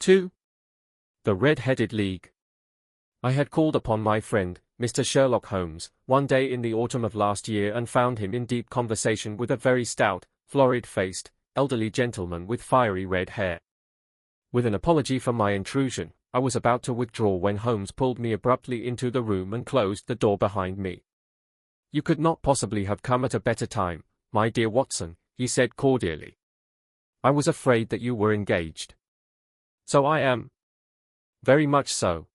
2. The Red-Headed League. I had called upon my friend, Mr. Sherlock Holmes, one day in the autumn of last year and found him in deep conversation with a very stout, florid-faced, elderly gentleman with fiery red hair. With an apology for my intrusion, I was about to withdraw when Holmes pulled me abruptly into the room and closed the door behind me. "You could not possibly have come at a better time, my dear Watson," he said cordially. "I was afraid that you were engaged." "So I am." "Very much so."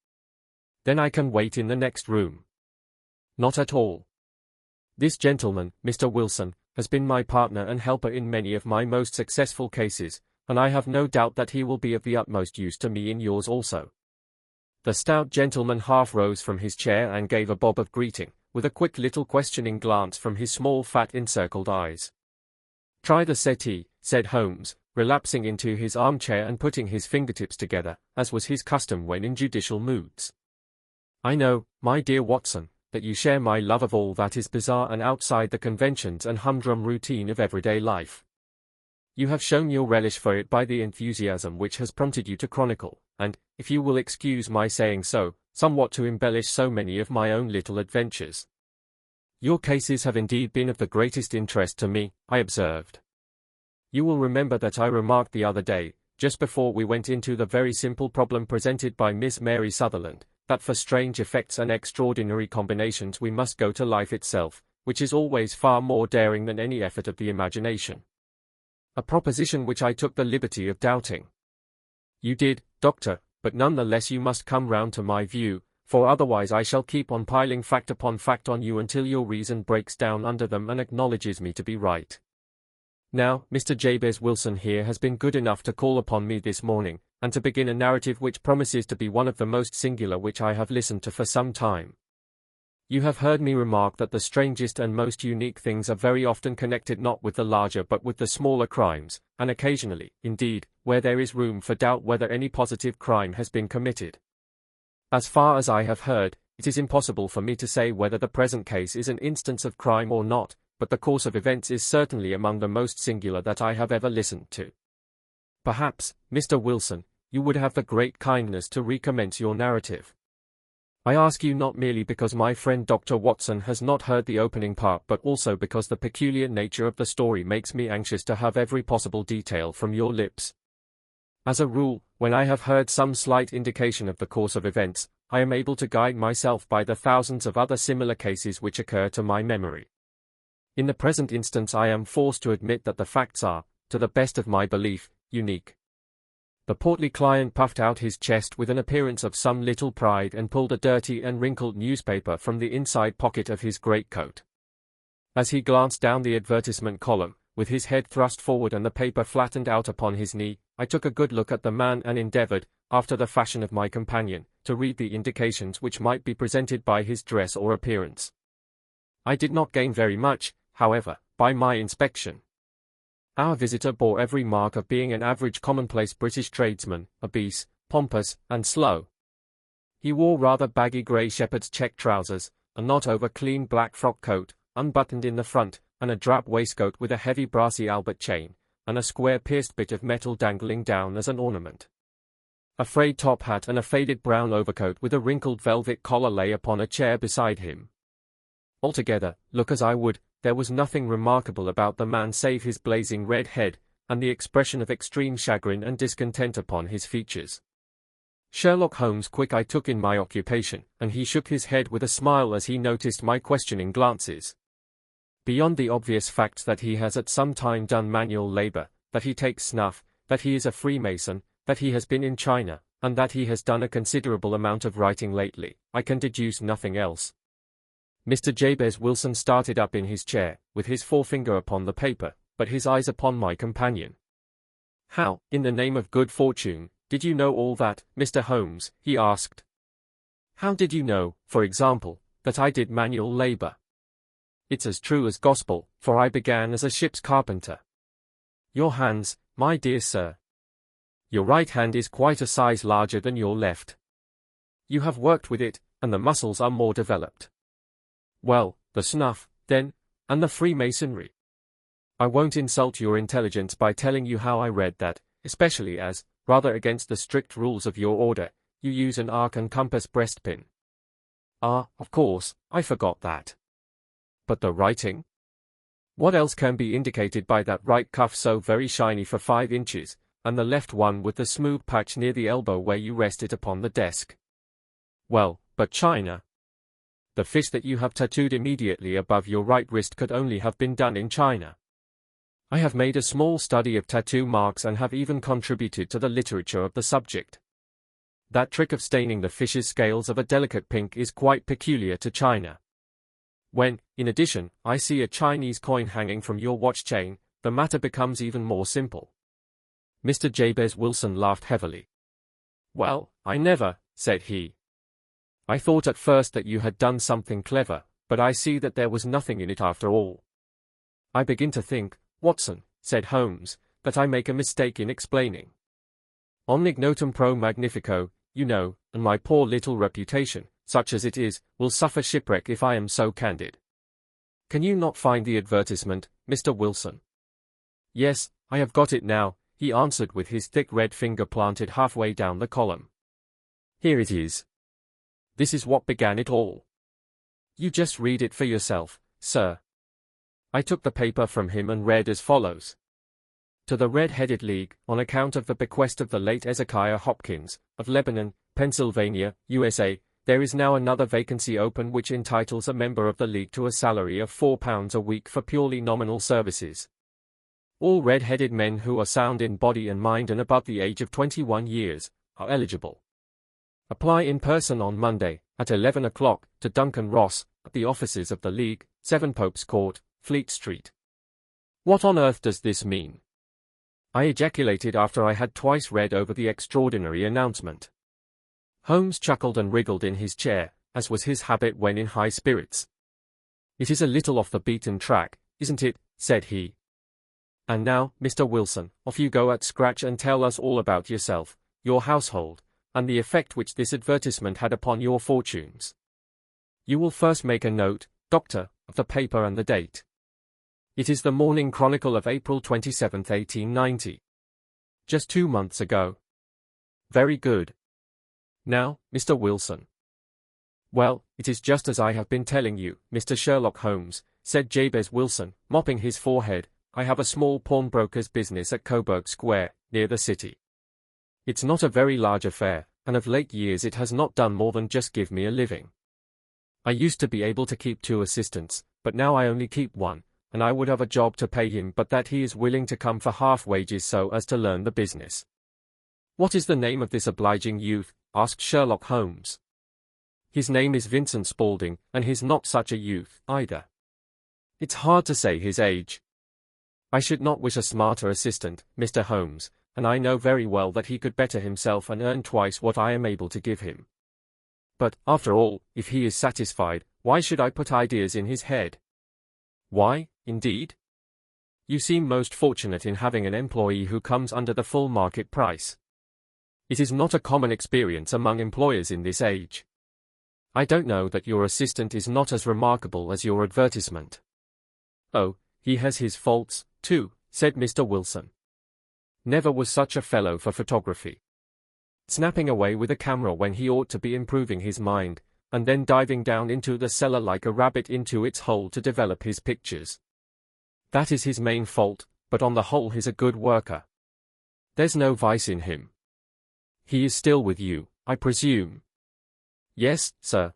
"Then I can wait in the next room." "Not at all. This gentleman, Mr. Wilson, has been my partner and helper in many of my most successful cases, and I have no doubt that he will be of the utmost use to me in yours also." The stout gentleman half rose from his chair and gave a bob of greeting, with a quick little questioning glance from his small fat encircled eyes. "Try the settee," said Holmes, relapsing into his armchair and putting his fingertips together, as was his custom when in judicial moods. "I know, my dear Watson, that you share my love of all that is bizarre and outside the conventions and humdrum routine of everyday life. You have shown your relish for it by the enthusiasm which has prompted you to chronicle, and, if you will excuse my saying so, somewhat to embellish so many of my own little adventures. Your cases have indeed been of the greatest interest to me," I observed. "You will remember that I remarked the other day, just before we went into the very simple problem presented by Miss Mary Sutherland, that for strange effects and extraordinary combinations we must go to life itself, which is always far more daring than any effort of the imagination. A proposition which I took the liberty of doubting." "You did, Doctor, but none the less you must come round to my view, for otherwise I shall keep on piling fact upon fact on you until your reason breaks down under them and acknowledges me to be right. Now, Mr. Jabez Wilson here has been good enough to call upon me this morning, and to begin a narrative which promises to be one of the most singular which I have listened to for some time. You have heard me remark that the strangest and most unique things are very often connected not with the larger but with the smaller crimes, and occasionally, indeed, where there is room for doubt whether any positive crime has been committed. As far as I have heard, it is impossible for me to say whether the present case is an instance of crime or not, but the course of events is certainly among the most singular that I have ever listened to. Perhaps, Mr. Wilson, you would have the great kindness to recommence your narrative. I ask you not merely because my friend Dr. Watson has not heard the opening part but also because the peculiar nature of the story makes me anxious to have every possible detail from your lips. As a rule, when I have heard some slight indication of the course of events, I am able to guide myself by the thousands of other similar cases which occur to my memory. In the present instance I am forced to admit that the facts are, to the best of my belief, unique." The portly client puffed out his chest with an appearance of some little pride and pulled a dirty and wrinkled newspaper from the inside pocket of his greatcoat. As he glanced down the advertisement column, with his head thrust forward and the paper flattened out upon his knee, I took a good look at the man and endeavored, after the fashion of my companion, to read the indications which might be presented by his dress or appearance. I did not gain very much, however, by my inspection. Our visitor bore every mark of being an average commonplace British tradesman, obese, pompous, and slow. He wore rather baggy grey shepherd's check trousers, a not over clean black frock coat, unbuttoned in the front, and a drab waistcoat with a heavy brassy Albert chain, and a square pierced bit of metal dangling down as an ornament. A frayed top hat and a faded brown overcoat with a wrinkled velvet collar lay upon a chair beside him. Altogether, look as I would, there was nothing remarkable about the man save his blazing red head, and the expression of extreme chagrin and discontent upon his features. Sherlock Holmes' quick eye took in my occupation, and he shook his head with a smile as he noticed my questioning glances. Beyond the obvious facts that he has at some time done manual labor, that he takes snuff, that he is a Freemason, that he has been in China, and that he has done a considerable amount of writing lately, I can deduce nothing else. Mr. Jabez Wilson started up in his chair, with his forefinger upon the paper, but his eyes upon my companion. "How, in the name of good fortune, did you know all that, Mr. Holmes?" he asked. "How did you know, for example, that I did manual labor?" "It's as true as gospel, for I began as a ship's carpenter." "Your hands, my dear sir. Your right hand is quite a size larger than your left. You have worked with it, and the muscles are more developed. Well, the snuff, then, and the Freemasonry. I won't insult your intelligence by telling you how I read that, especially as, rather against the strict rules of your order, you use an arc and compass breastpin. Ah, of course, I forgot that. But the writing? What else can be indicated by that right cuff so very shiny for 5 inches, and the left one with the smooth patch near the elbow where you rest it upon the desk? Well, but China. The fish that you have tattooed immediately above your right wrist could only have been done in China. I have made a small study of tattoo marks and have even contributed to the literature of the subject. That trick of staining the fish's scales of a delicate pink is quite peculiar to China. When, in addition, I see a Chinese coin hanging from your watch chain, the matter becomes even more simple. Mr. Jabez Wilson laughed heavily. Well, I never, said he. I thought at first that you had done something clever, but I see that there was nothing in it after all. I begin to think, Watson, said Holmes, that I make a mistake in explaining. Omnignotum pro magnifico, you know, and my poor little reputation, such as it is, will suffer shipwreck if I am so candid. Can you not find the advertisement, Mr. Wilson? Yes, I have got it now, he answered with his thick red finger planted halfway down the column. Here it is. This is what began it all. You just read it for yourself, sir. I took the paper from him and read as follows. To the Red-Headed League, on account of the bequest of the late Ezekiah Hopkins, of Lebanon, Pennsylvania, USA, there is now another vacancy open which entitles a member of the League to a salary of £4 a week for purely nominal services. All red-headed men who are sound in body and mind and above the age of 21 years are eligible. Apply in person on Monday, at 11 o'clock, to Duncan Ross, at the offices of the League, 7 Pope's Court, Fleet Street. What on earth does this mean? I ejaculated after I had twice read over the extraordinary announcement. Holmes chuckled and wriggled in his chair, as was his habit when in high spirits. It is a little off the beaten track, isn't it? Said he. And now, Mr. Wilson, off you go at scratch and tell us all about yourself, your household, and the effect which this advertisement had upon your fortunes. You will first make a note, Doctor, of the paper and the date. It is the Morning Chronicle of April 27, 1890. Just 2 months ago. Very good. Now, Mr. Wilson. Well, it is just as I have been telling you, Mr. Sherlock Holmes, said Jabez Wilson, mopping his forehead. I have a small pawnbroker's business at Coburg Square, near the city. It's not a very large affair, and of late years it has not done more than just give me a living. I used to be able to keep 2 assistants, but now I only keep 1, and I would have a job to pay him but that he is willing to come for half wages so as to learn the business. What is the name of this obliging youth? Asked Sherlock Holmes. His name is Vincent Spaulding, and he's not such a youth, either. It's hard to say his age. I should not wish a smarter assistant, Mr. Holmes, and I know very well that he could better himself and earn twice what I am able to give him. But, after all, if he is satisfied, why should I put ideas in his head? Why, indeed? You seem most fortunate in having an employee who comes under the full market price. It is not a common experience among employers in this age. I don't know that your assistant is not as remarkable as your advertisement. Oh, he has his faults, too, said Mr. Wilson. Never was such a fellow for photography. Snapping away with a camera when he ought to be improving his mind, and then diving down into the cellar like a rabbit into its hole to develop his pictures. That is his main fault, but on the whole he's a good worker. There's no vice in him. He is still with you, I presume. Yes, sir.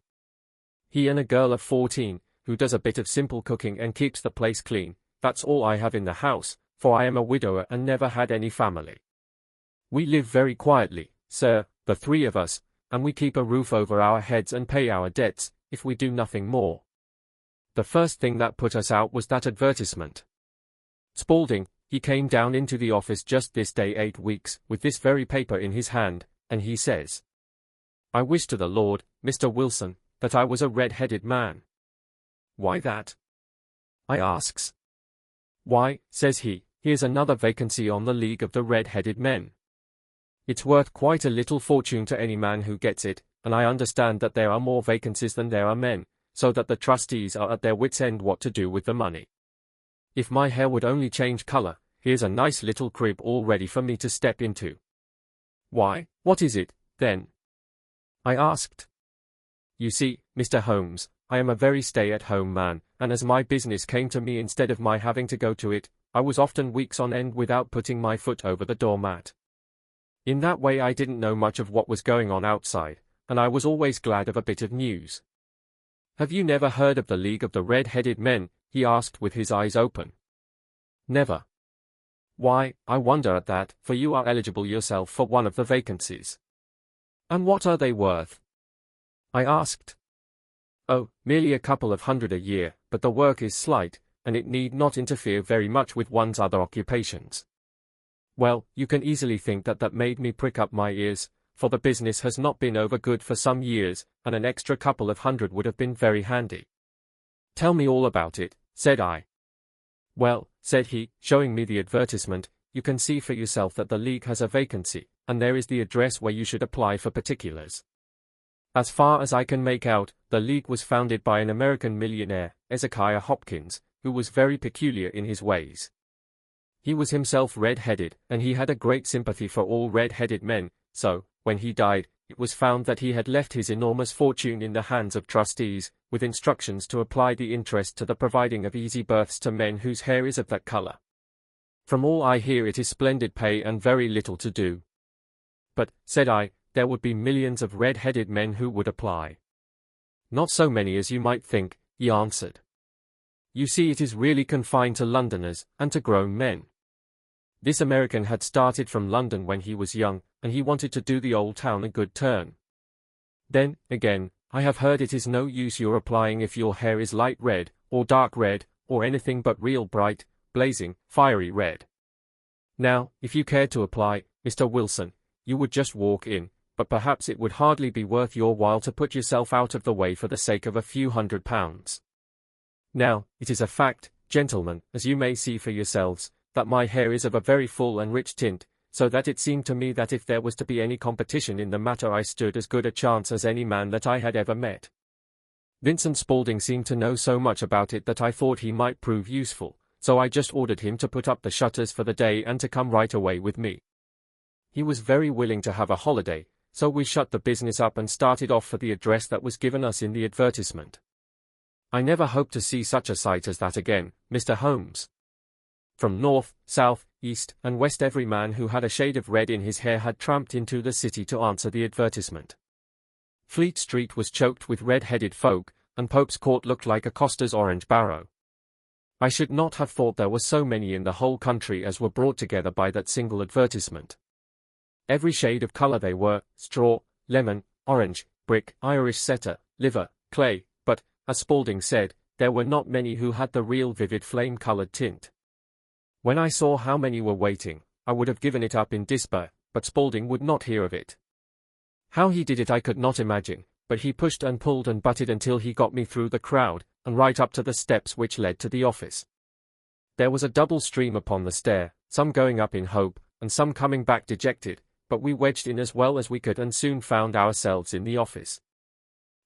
He and a girl of 14, who does a bit of simple cooking and keeps the place clean. That's all I have in the house, for I am a widower and never had any family. We live very quietly, sir, the 3 of us, and we keep a roof over our heads and pay our debts, if we do nothing more. The first thing that put us out was that advertisement. Spaulding, he came down into the office just this day 8 weeks, with this very paper in his hand, and he says, I wish to the Lord, Mr. Wilson, that I was a red-headed man. Why that? I asks. Why, says he, here's another vacancy on the League of the Red-Headed Men. It's worth quite a little fortune to any man who gets it, and I understand that there are more vacancies than there are men, so that the trustees are at their wits' end what to do with the money. If my hair would only change color, here's a nice little crib all ready for me to step into. Why, what is it, then? I asked. You see, Mr. Holmes, I am a very stay-at-home man, and as my business came to me instead of my having to go to it, I was often weeks on end without putting my foot over the doormat. In that way I didn't know much of what was going on outside, and I was always glad of a bit of news. Have you never heard of the League of the Red-Headed Men? He asked with his eyes open. Never. Why, I wonder at that, for you are eligible yourself for one of the vacancies. And what are they worth? I asked. Oh, merely a couple of hundred a year, but the work is slight, and it need not interfere very much with one's other occupations. Well, you can easily think that made me prick up my ears, for the business has not been over good for some years, and an extra couple of hundred would have been very handy. Tell me all about it, said I. Well, said he, showing me the advertisement, you can see for yourself that the League has a vacancy, and there is the address where you should apply for particulars. As far as I can make out, the League was founded by an American millionaire, Ezekiah Hopkins, who was very peculiar in his ways. He was himself red-headed, and he had a great sympathy for all red-headed men, so, when he died, it was found that he had left his enormous fortune in the hands of trustees, with instructions to apply the interest to the providing of easy berths to men whose hair is of that color. From all I hear it is splendid pay and very little to do. But, said I, there would be millions of red-headed men who would apply. Not so many as you might think, he answered. You see, it is really confined to Londoners, and to grown men. This American had started from London when he was young, and he wanted to do the old town a good turn. Then, again, I have heard it is no use your applying if your hair is light red, or dark red, or anything but real bright, blazing, fiery red. Now, if you cared to apply, Mr. Wilson, you would just walk in, but perhaps it would hardly be worth your while to put yourself out of the way for the sake of a few £100. Now, it is a fact, gentlemen, as you may see for yourselves, that my hair is of a very full and rich tint, so that it seemed to me that if there was to be any competition in the matter I stood as good a chance as any man that I had ever met. Vincent Spaulding seemed to know so much about it that I thought he might prove useful, so I just ordered him to put up the shutters for the day and to come right away with me. He was very willing to have a holiday, so we shut the business up and started off for the address that was given us in the advertisement. I never hope to see such a sight as that again, Mr. Holmes. From north, south, east, and west every man who had a shade of red in his hair had tramped into the city to answer the advertisement. Fleet Street was choked with red-headed folk, and Pope's Court looked like a coster's orange barrow. I should not have thought there were so many in the whole country as were brought together by that single advertisement. Every shade of colour they were, straw, lemon, orange, brick, Irish setter, liver, clay, but, as Spaulding said, there were not many who had the real vivid flame-coloured tint. When I saw how many were waiting, I would have given it up in despair, but Spaulding would not hear of it. How he did it I could not imagine, but he pushed and pulled and butted until he got me through the crowd, and right up to the steps which led to the office. There was a double stream upon the stair, some going up in hope, and some coming back dejected, but we wedged in as well as we could and soon found ourselves in the office.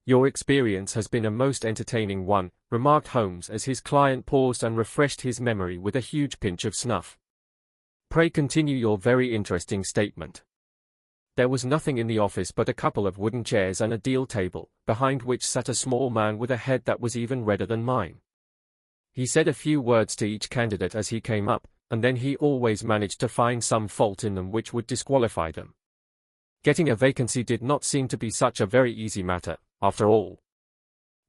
Your experience has been a most entertaining one, remarked Holmes as his client paused and refreshed his memory with a huge pinch of snuff. Pray continue your very interesting statement. There was nothing in the office but a couple of wooden chairs and a deal table, behind which sat a small man with a head that was even redder than mine. He said a few words to each candidate as he came up, and then he always managed to find some fault in them which would disqualify them. Getting a vacancy did not seem to be such a very easy matter, after all.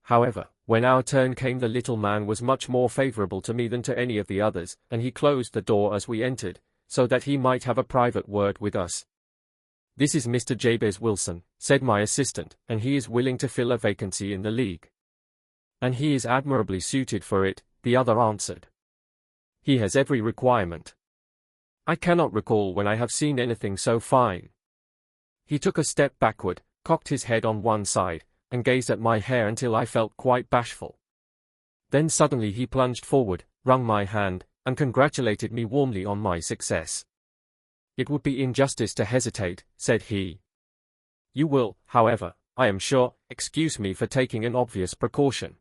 However, when our turn came the little man was much more favourable to me than to any of the others, and he closed the door as we entered, so that he might have a private word with us. This is Mr. Jabez Wilson, said my assistant, and he is willing to fill a vacancy in the League. And he is admirably suited for it, the other answered. He has every requirement. I cannot recall when I have seen anything so fine. He took a step backward, cocked his head on one side, and gazed at my hair until I felt quite bashful. Then suddenly he plunged forward, wrung my hand, and congratulated me warmly on my success. It would be injustice to hesitate, said he. You will, however, I am sure, excuse me for taking an obvious precaution.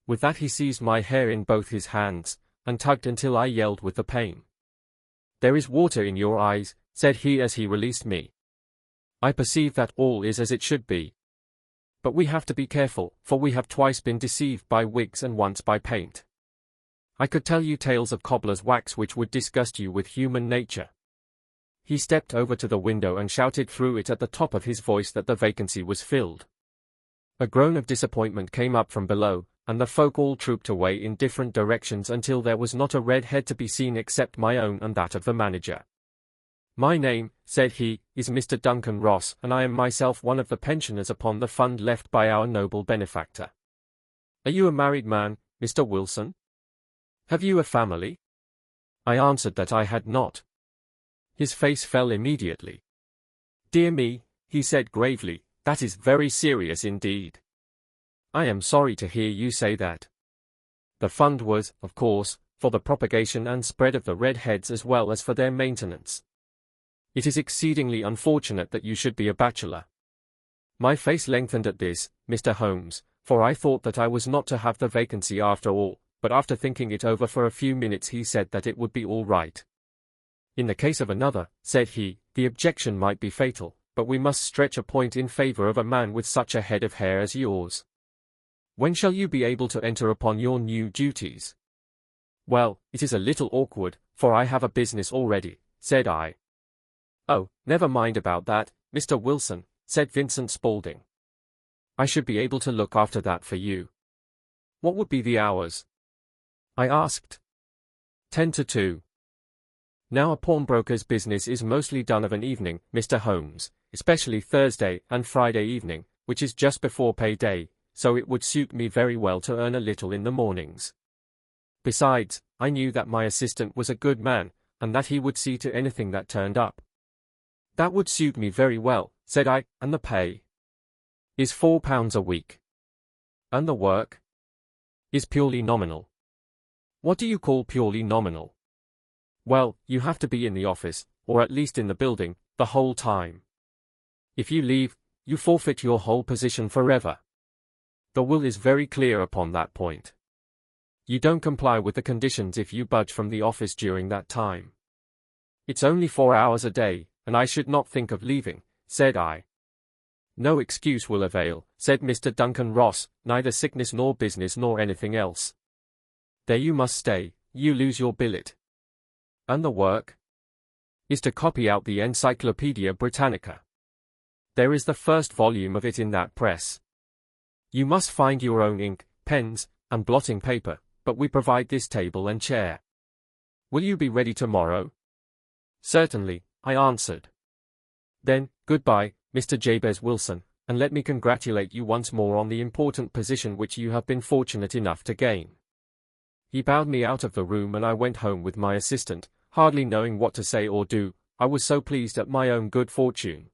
With that he seized my hair in both his hands, and tugged until I yelled with the pain. There is water in your eyes, said he as he released me, I perceive that all is as it should be. But we have to be careful, for we have twice been deceived by wigs and once by paint. I could tell you tales of cobbler's wax which would disgust you with human nature. He stepped over to the window and shouted through it at the top of his voice that the vacancy was filled. A groan of disappointment came up from below, and the folk all trooped away in different directions until there was not a red head to be seen except my own and that of the manager. "My name," said he, "is Mr. Duncan Ross, and I am myself one of the pensioners upon the fund left by our noble benefactor. Are you a married man, Mr. Wilson? Have you a family?" I answered that I had not. His face fell immediately. "Dear me," he said gravely, "that is very serious indeed. I am sorry to hear you say that." The fund was, of course, for the propagation and spread of the red heads as well as for their maintenance. "It is exceedingly unfortunate that you should be a bachelor." My face lengthened at this, Mr. Holmes, for I thought that I was not to have the vacancy after all, but after thinking it over for a few minutes he said that it would be all right. "In the case of another," said he, "the objection might be fatal, but we must stretch a point in favor of a man with such a head of hair as yours. When shall you be able to enter upon your new duties?" "Well, it is a little awkward, for I have a business already," said I. "Oh, never mind about that, Mr. Wilson," said Vincent Spaulding. "I should be able to look after that for you." "What would be the hours?" I asked. 10 to 2. Now a pawnbroker's business is mostly done of an evening, Mr. Holmes, especially Thursday and Friday evening, which is just before pay-day, so it would suit me very well to earn a little in the mornings. Besides, I knew that my assistant was a good man, and that he would see to anything that turned up. "That would suit me very well," said I, "and the pay?" "Is £4 a week." "And the work?" "Is purely nominal." "What do you call purely nominal?" "Well, you have to be in the office, or at least in the building, the whole time. If you leave, you forfeit your whole position forever. The will is very clear upon that point. You don't comply with the conditions if you budge from the office during that time. It's only 4 hours a day, and I should not think of leaving," said I. "No excuse will avail," said Mr. Duncan Ross, "neither sickness nor business nor anything else. There you must stay, you lose your billet." "And the work?" "Is to copy out the Encyclopædia Britannica. There is the first volume of it in that press. You must find your own ink, pens, and blotting paper, but we provide this table and chair. Will you be ready tomorrow?" "Certainly," I answered. "Then, goodbye, Mr. Jabez Wilson, and let me congratulate you once more on the important position which you have been fortunate enough to gain." He bowed me out of the room and I went home with my assistant, hardly knowing what to say or do, I was so pleased at my own good fortune.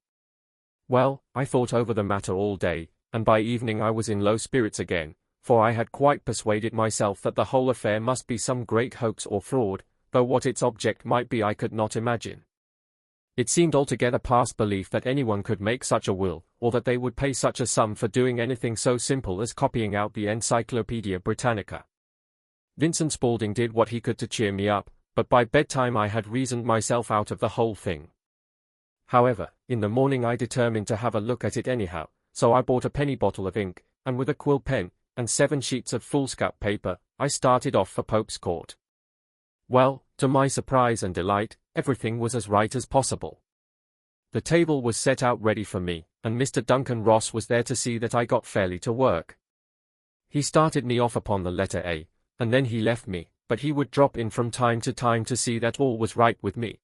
Well, I thought over the matter all day, and by evening I was in low spirits again, for I had quite persuaded myself that the whole affair must be some great hoax or fraud, though what its object might be I could not imagine. It seemed altogether past belief that anyone could make such a will, or that they would pay such a sum for doing anything so simple as copying out the Encyclopædia Britannica. Vincent Spaulding did what he could to cheer me up, but by bedtime I had reasoned myself out of the whole thing. However, in the morning I determined to have a look at it anyhow, so I bought a penny bottle of ink, and with a quill pen, and 7 sheets of foolscap paper, I started off for Pope's Court. Well, to my surprise and delight, everything was as right as possible. The table was set out ready for me, and Mr. Duncan Ross was there to see that I got fairly to work. He started me off upon the letter A, and then he left me, but he would drop in from time to time to see that all was right with me.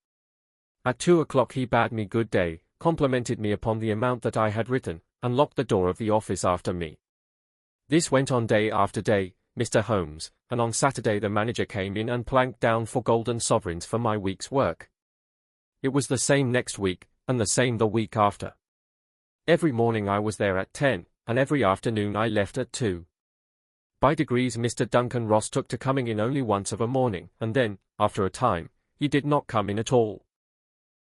At 2 o'clock he bade me good day, complimented me upon the amount that I had written, and locked the door of the office after me. This went on day after day, Mr. Holmes, and on Saturday the manager came in and planked down 4 golden sovereigns for my week's work. It was the same next week, and the same the week after. Every morning I was there at 10, and every afternoon I left at 2. By degrees Mr. Duncan Ross took to coming in only once of a morning, and then, after a time, he did not come in at all.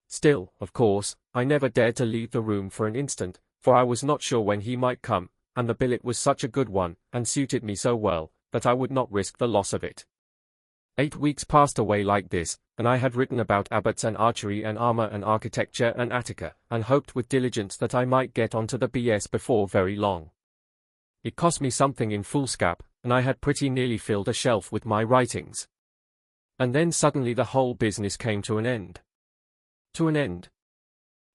Still, of course, I never dared to leave the room for an instant, for I was not sure when he might come, and the billet was such a good one, and suited me so well, that I would not risk the loss of it. 8 weeks passed away like this, and I had written about abbots and archery and armor and architecture and Attica, and hoped with diligence that I might get onto the BS before very long. It cost me something in foolscap, and I had pretty nearly filled a shelf with my writings. And then suddenly the whole business came to an end. To an end?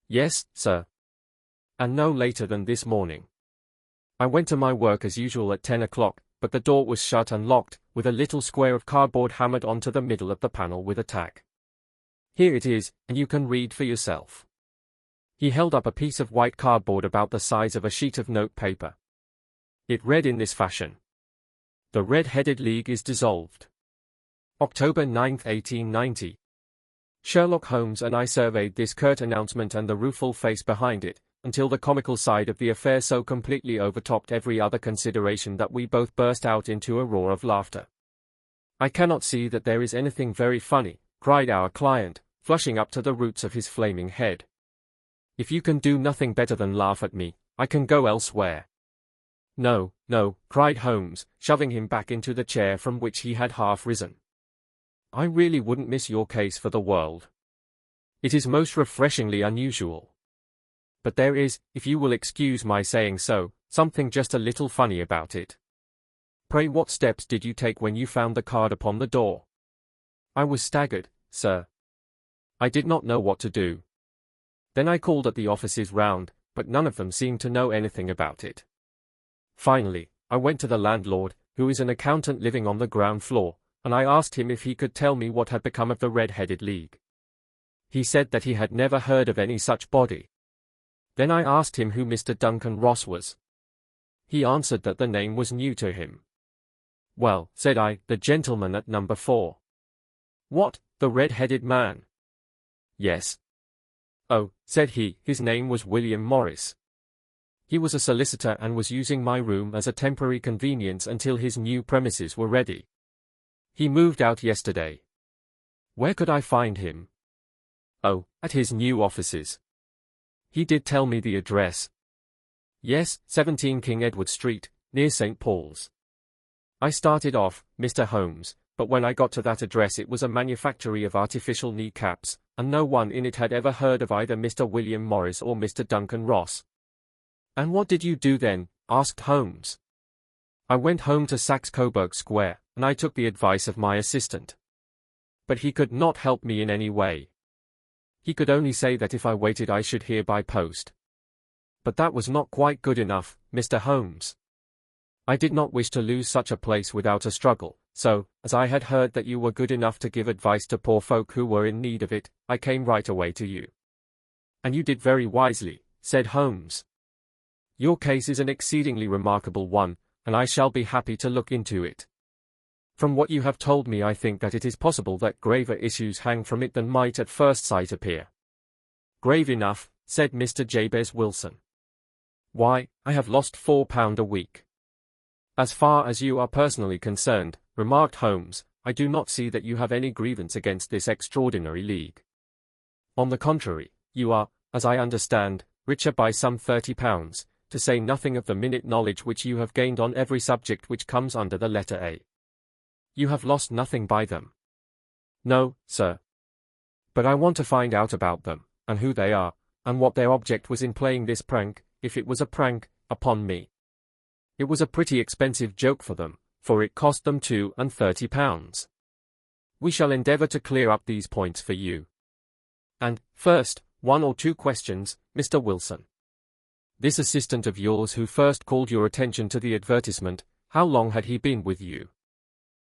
Yes, sir. And no later than this morning. I went to my work as usual at 10 o'clock, but the door was shut and locked, with a little square of cardboard hammered onto the middle of the panel with a tack. Here it is, and you can read for yourself. He held up a piece of white cardboard about the size of a sheet of note paper. It read in this fashion. The Red-Headed League is dissolved. October 9, 1890. Sherlock Holmes and I surveyed this curt announcement and the rueful face behind it, until the comical side of the affair so completely overtopped every other consideration that we both burst out into a roar of laughter. I cannot see that there is anything very funny, cried our client, flushing up to the roots of his flaming head. If you can do nothing better than laugh at me, I can go elsewhere. No, no, cried Holmes, shoving him back into the chair from which he had half risen. I really wouldn't miss your case for the world. It is most refreshingly unusual. But there is, if you will excuse my saying so, something just a little funny about it. Pray what steps did you take when you found the card upon the door? I was staggered, sir. I did not know what to do. Then I called at the offices round, but none of them seemed to know anything about it. Finally, I went to the landlord, who is an accountant living on the ground floor, and I asked him if he could tell me what had become of the Red-Headed League. He said that he had never heard of any such body. Then I asked him who Mr. Duncan Ross was. He answered that the name was new to him. Well, said I, the gentleman at number 4. What, the red-headed man? Yes. Oh, said he, his name was William Morris. He was a solicitor and was using my room as a temporary convenience until his new premises were ready. He moved out yesterday. Where could I find him? Oh, at his new offices. He did tell me the address. Yes, 17 King Edward Street, near St. Paul's. I started off, Mr. Holmes, but when I got to that address it was a manufactory of artificial kneecaps, and no one in it had ever heard of either Mr. William Morris or Mr. Duncan Ross. And what did you do then? Asked Holmes. I went home to Saxe-Coburg Square, and I took the advice of my assistant. But he could not help me in any way. He could only say that if I waited I should hear by post. But that was not quite good enough, Mr. Holmes. I did not wish to lose such a place without a struggle, so, as I had heard that you were good enough to give advice to poor folk who were in need of it, I came right away to you. And you did very wisely, said Holmes. Your case is an exceedingly remarkable one, and I shall be happy to look into it. From what you have told me I think that it is possible that graver issues hang from it than might at first sight appear. Grave enough, said Mr. Jabez Wilson. Why, I have lost £4 a week. As far as you are personally concerned, remarked Holmes, I do not see that you have any grievance against this extraordinary league. On the contrary, you are, as I understand, richer by some £30, to say nothing of the minute knowledge which you have gained on every subject which comes under the letter A. You have lost nothing by them. No, sir. But I want to find out about them, and who they are, and what their object was in playing this prank, if it was a prank, upon me. It was a pretty expensive joke for them, for it cost them £32. We shall endeavour to clear up these points for you. And, first, 1 or 2 questions, Mr. Wilson. This assistant of yours who first called your attention to the advertisement, how long had he been with you?